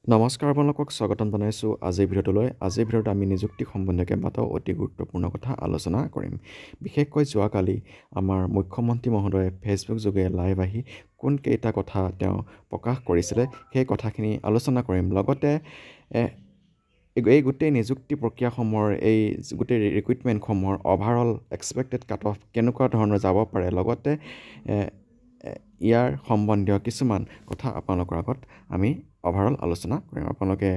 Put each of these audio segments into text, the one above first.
নমস্কাৰ আপোনালোকক স্বাগতম জনাইছোঁ আজিৰ ভিডিঅ'টোলৈ। আজিৰ ভিডিঅ'ত আমি নিযুক্তি সম্বন্ধীয় কেইবাটাও অতি গুৰুত্বপূৰ্ণ কথা আলোচনা কৰিম। বিশেষকৈ যোৱাকালি আমাৰ মুখ্যমন্ত্ৰী মহোদয়ে ফেচবুক যোগে লাইভ আহি কোনকেইটা কথা তেওঁ প্ৰকাশ কৰিছিলে সেই কথাখিনি আলোচনা কৰিম। লগতে এই গোটেই নিযুক্তি প্ৰক্ৰিয়াসমূহৰ এই গোটেই ৰিক্ৰুইটমেণ্টসমূহৰ অভাৰঅল এক্সপেক্টেড কাট অফ কেনেকুৱা ধৰণৰ যাব পাৰে, লগতে ইয়াৰ সম্বন্ধীয় কিছুমান কথা আপোনালোকৰ আগত আমি অভাৰঅল আলোচনা কৰিম। আপোনালোকে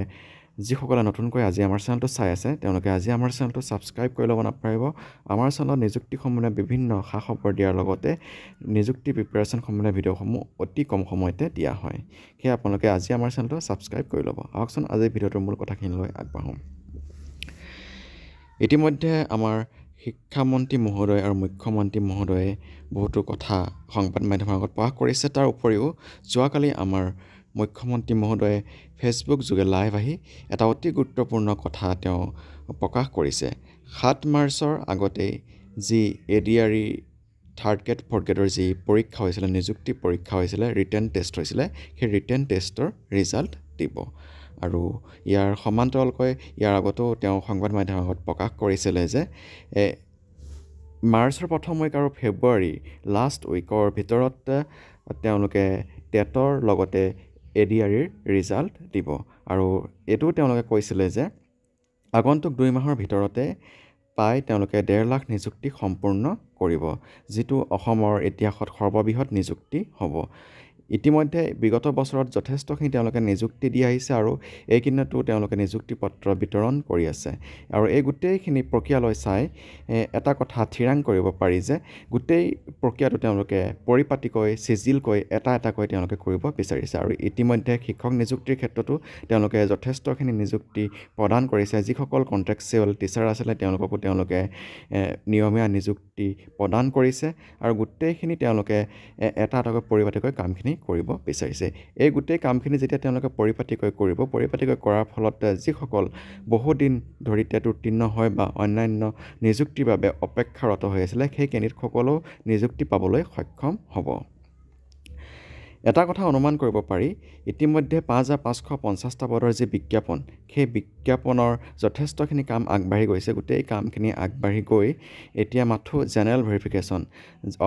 যিসকলে নতুনকৈ আজি আমাৰ চেনেলটো চাই আছে তেওঁলোকে আজি আমাৰ চেনেলটো ছাবস্ক্ৰাইব কৰি ল'ব নাপাহৰিব। আমাৰ চেনেলত নিযুক্তি সম্বন্ধীয় বিভিন্ন খা খবৰ দিয়াৰ লগতে নিযুক্তি প্ৰিপেৰেশ্যন সম্বন্ধীয় ভিডিঅ'সমূহ অতি কম সময়তে দিয়া হয়। সেয়ে আপোনালোকে আজি আমাৰ চেনেলটো ছাবস্ক্ৰাইব কৰি ল'ব। আহকচোন আজি ভিডিঅ'টোৰ মূল কথাখিনিলৈ আগবাঢ়োঁ। ইতিমধ্যে আমাৰ শিক্ষামন্ত্ৰী মহোদয় আৰু মুখ্যমন্ত্ৰী মহোদয়ে বহুতো কথা সংবাদ মাধ্যমৰ আগত প্ৰকাশ কৰিছে। তাৰ উপৰিও যোৱাকালি আমাৰ মুখ্যমন্ত্ৰী মহোদয়ে ফেচবুক যোগে লাইভ আহি এটা অতি গুৰুত্বপূৰ্ণ কথা তেওঁ প্ৰকাশ কৰিছে। ৭ মাৰ্চৰ আগতেই যি ADRE থাৰ্ড গ্ৰেড ফ'ৰ্থ গ্ৰেডৰ যি পৰীক্ষা হৈছিলে, নিযুক্তি পৰীক্ষা হৈছিলে, ৰিটেন টেষ্ট হৈছিলে, সেই ৰিটেন টেষ্টৰ ৰিজাল্ট দিব। আৰু ইয়াৰ সমান্তৰালকৈ ইয়াৰ আগতো তেওঁ সংবাদ মাধ্যমৰ আগত প্ৰকাশ কৰিছিলে যে মাৰ্চৰ প্ৰথম উইক আৰু ফেব্ৰুৱাৰী লাষ্ট উইকৰ ভিতৰত তেওঁলোকে টেটৰ লগতে ADREৰ ৰিজাল্ট দিব। আৰু এইটোও তেওঁলোকে কৈছিলে যে আগন্তুক 2 মাহৰ ভিতৰতে প্ৰায় তেওঁলোকে 1.5 লাখ নিযুক্তি সম্পূৰ্ণ কৰিব, যিটো অসমৰ ইতিহাসত সৰ্ববৃহৎ নিযুক্তি হ'ব। ইতিমধ্যে বিগত বছৰত যথেষ্টখিনি তেওঁলোকে নিযুক্তি দি আহিছে আৰু এইকেইদিনতো তেওঁলোকে নিযুক্তি পত্ৰ বিতৰণ কৰি আছে। আৰু এই গোটেইখিনি প্ৰক্ৰিয়ালৈ চাই এটা কথা থিৰাং কৰিব পাৰি যে গোটেই প্ৰক্ৰিয়াটো তেওঁলোকে পৰিপাটিকৈ চিজিলকৈ এটা এটাকৈ তেওঁলোকে কৰিব বিচাৰিছে। আৰু ইতিমধ্যে শিক্ষক নিযুক্তিৰ ক্ষেত্ৰতো তেওঁলোকে যথেষ্টখিনি নিযুক্তি প্ৰদান কৰিছে। যিসকল কণ্ট্ৰেকচুৱেল টিচাৰ আছিলে তেওঁলোককো তেওঁলোকে নিয়মীয়া নিযুক্তি প্ৰদান কৰিছে আৰু গোটেইখিনি তেওঁলোকে এটা এটাকৈ পৰিপাটিকৈ কামখিনি কৰিব বিচাৰিছে। এই গোটেই কামখিনি যেতিয়া তেওঁলোকে পৰিপাটিকৈ কৰিব, পৰিপাটিকৈ কৰাৰ ফলত যিসকল বহুদিন ধৰি টেট উত্তীৰ্ণ হয় বা অন্যান্য নিযুক্তিৰ বাবে অপেক্ষাৰত হৈ আছিলে সেই কেণ্ডিডেটসকলেও নিযুক্তি পাবলৈ সক্ষম হ'ব। এটা কথা অনুমান কৰিব পাৰি, ইতিমধ্যে 5,550টা পদৰ যি বিজ্ঞাপন, সেই বিজ্ঞাপনৰ যথেষ্টখিনি কাম আগবাঢ়ি গৈছে। গোটেই কামখিনি আগবাঢ়ি গৈ এতিয়া মাথো জেনেৰেল ভেৰিফিকেশ্যন,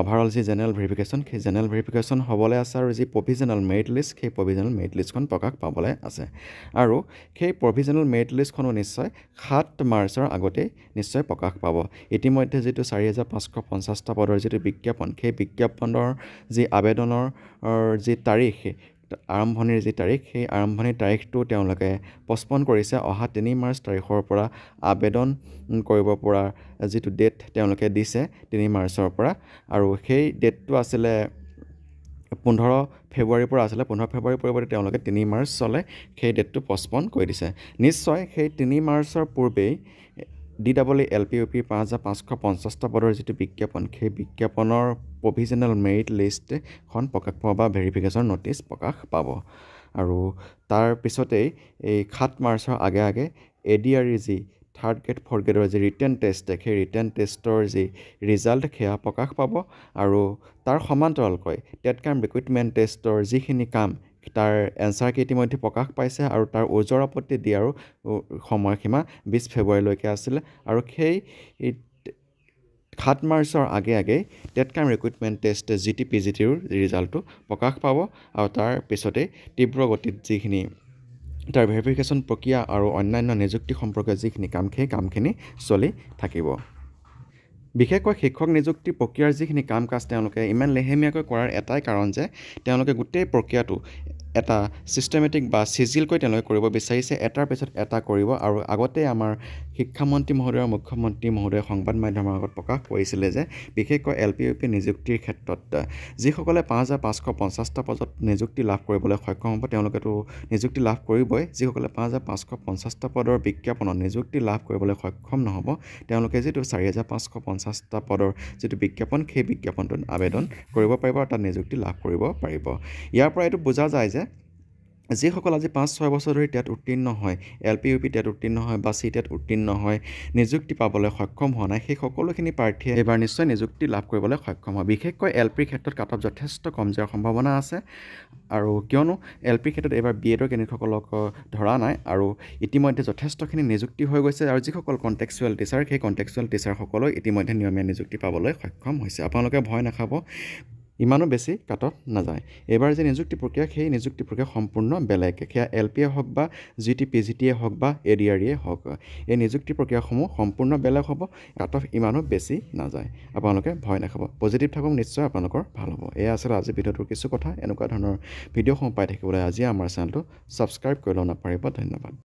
অভাৰঅল যি জেনেৰেল ভেৰিফিকেশ্যন, সেই জেনেৰেল ভেৰিফিকেশ্যন হ'বলৈ আছে আৰু যি প্ৰভিজনেল মেৰিট লিষ্ট, সেই প্ৰভিজনেল মেৰিট লিষ্টখন প্ৰকাশ পাবলৈ আছে। আৰু সেই প্ৰভিজনেল মেৰিট লিষ্টখনো নিশ্চয় 7 মাৰ্চৰ আগতেই নিশ্চয় প্ৰকাশ পাব। ইতিমধ্যে যিটো 4,550টা পদৰ যিটো বিজ্ঞাপন, সেই বিজ্ঞাপনৰ যি আবেদনৰ যি তাৰিখ, আৰম্ভণিৰ যি তাৰিখ, সেই আৰম্ভণিৰ তাৰিখটো তেওঁলোকে পষ্টপন কৰিছে। অহা 3 মাৰ্চ তাৰিখৰ পৰা আবেদন কৰিব পৰা যিটো ডেট তেওঁলোকে দিছে 3 মাৰ্চৰ পৰা, আৰু সেই ডেটটো আছিলে 15 ফেব্ৰুৱাৰীৰ পৰা আছিলে। 15 ফেব্ৰুৱাৰীৰ পৰিৱৰ্তে তেওঁলোকে 3 মাৰ্চ চলে সেই ডেটটো পষ্টপন কৰি দিছে। নিশ্চয় সেই 3 মাৰ্চৰ পূৰ্বেই DEELP 5,550টা পদৰ যিটো বিজ্ঞাপন, সেই বিজ্ঞাপনৰ প্ৰভিজনেল মেৰিট লিষ্টখন প্ৰকাশ পাব বা ভেৰিফিকেশ্যন ন'টিচ প্ৰকাশ পাব। আৰু তাৰ পিছতেই এই 7 মাৰ্চৰ আগে আগে ADRE যি থাৰ্ড গ্ৰেড ফ'ৰ্থ গ্ৰেডৰ যি ৰিটেন টেষ্ট, সেই ৰিটেন টেষ্টৰ যি ৰিজাল্ট সেয়া প্ৰকাশ পাব। আৰু তাৰ সমান্তৰালকৈ টেট কাম ৰিক্ৰুইটমেণ্ট টেষ্টৰ যিখিনি কাম, তাৰ এনচাৰ কি ইতিমধ্যে প্ৰকাশ পাইছে আৰু তাৰ ওজৰ আপত্তি দিয়াৰো সময়সীমা 20 ফেব্ৰুৱাৰীলৈকে আছিলে। আৰু সেই 7 মাৰ্চৰ আগে আগেই টেট কাম ৰিক্ৰুইটমেণ্ট টেষ্ট GT/PGTৰ ৰিজাল্টটো প্ৰকাশ পাব। আৰু তাৰ পিছতেই তীব্ৰ গতিত যিখিনি তাৰ ভেৰিফিকেশ্যন প্ৰক্ৰিয়া আৰু অন্যান্য নিযুক্তি সম্পৰ্কীয় যিখিনি কাম, সেই কামখিনি চলি থাকিব। বিশেষকৈ শিক্ষক নিযুক্তি প্ৰক্ৰিয়াৰ যিখিনি কাম কাজ তেওঁলোকে ইমান লেহেমীয়াকৈ কৰাৰ এটাই কাৰণ যে তেওঁলোকে গোটেই প্ৰক্ৰিয়াটো এটা ছিষ্টেমেটিক বা চিজিলকৈ তেওঁলোকে কৰিব বিচাৰিছে, এটাৰ পিছত এটা কৰিব। আৰু আগতেই আমাৰ শিক্ষামন্ত্ৰী মহোদয় আৰু মুখ্যমন্ত্ৰী মহোদয়ে সংবাদ মাধ্যমৰ আগত প্ৰকাশ কৰিছিলে যে বিশেষকৈ LP UP নিযুক্তিৰ ক্ষেত্ৰত যিসকলে 5,550টা পদত নিযুক্তি লাভ কৰিবলৈ সক্ষম হ'ব তেওঁলোকেতো নিযুক্তি লাভ কৰিবই। যিসকলে 5,550টা পদৰ বিজ্ঞাপনত নিযুক্তি লাভ কৰিবলৈ সক্ষম নহ'ব তেওঁলোকে যিটো 4,550টা পদৰ যিটো বিজ্ঞাপন, সেই বিজ্ঞাপনটোত আবেদন কৰিব পাৰিব আৰু তাত নিযুক্তি লাভ কৰিব পাৰিব। ইয়াৰ পৰা এইটো বুজা যায় যে যিসকল আজি 5-6 বছৰ ধৰি টেট উত্তীৰ্ণ হয়, LP UP টেট উত্তীৰ্ণ হয় বা চি টেট উত্তীৰ্ণ হয়, নিযুক্তি পাবলৈ সক্ষম হোৱা নাই, সেই সকলোখিনি প্ৰাৰ্থীয়ে এইবাৰ নিশ্চয় নিযুক্তি লাভ কৰিবলৈ সক্ষম হয়। বিশেষকৈ LPৰ ক্ষেত্ৰত কাট অফ যথেষ্ট কম যোৱাৰ সম্ভাৱনা আছে, আৰু কিয়নো LPৰ ক্ষেত্ৰত এইবাৰ BEডৰ কেন্দ্ৰসকলক ধৰা নাই, আৰু ইতিমধ্যে যথেষ্টখিনি নিযুক্তি হৈ গৈছে, আৰু যিসকল কণ্টেক্সুৱেল টিচাৰ, সেই কণ্টেক্সুৱেল টিচাৰসকলেও ইতিমধ্যে নিয়মীয়া নিযুক্তি পাবলৈ সক্ষম হৈছে। আপোনালোকে ভয় নাখাব, ইমানো বেছি কাট অফ নাযায়। এইবাৰ যে নিযুক্তি প্ৰক্ৰিয়া, সেই নিযুক্তি প্ৰক্ৰিয়া সম্পূৰ্ণ বেলেগ, সেয়া LPয়ে হওক বা GT PGTয়ে হওক বা ADRয়ে হওক, এই নিযুক্তি প্ৰক্ৰিয়াসমূহ সম্পূৰ্ণ বেলেগ হ'ব, কাট অফ ইমানো বেছি নাযায়। আপোনালোকে ভয় নাখাব, পজিটিভ থাকক, নিশ্চয় আপোনালোকৰ ভাল হ'ব। এয়া আছিলে আজি ভিডিঅ'টোৰ কিছু কথা। এনেকুৱা ধৰণৰ ভিডিঅ'সমূহ পাই থাকিবলৈ আজি আমাৰ চেনেলটো ছাবস্ক্ৰাইব কৰি ল'ব নাপাহৰিব। ধন্যবাদ।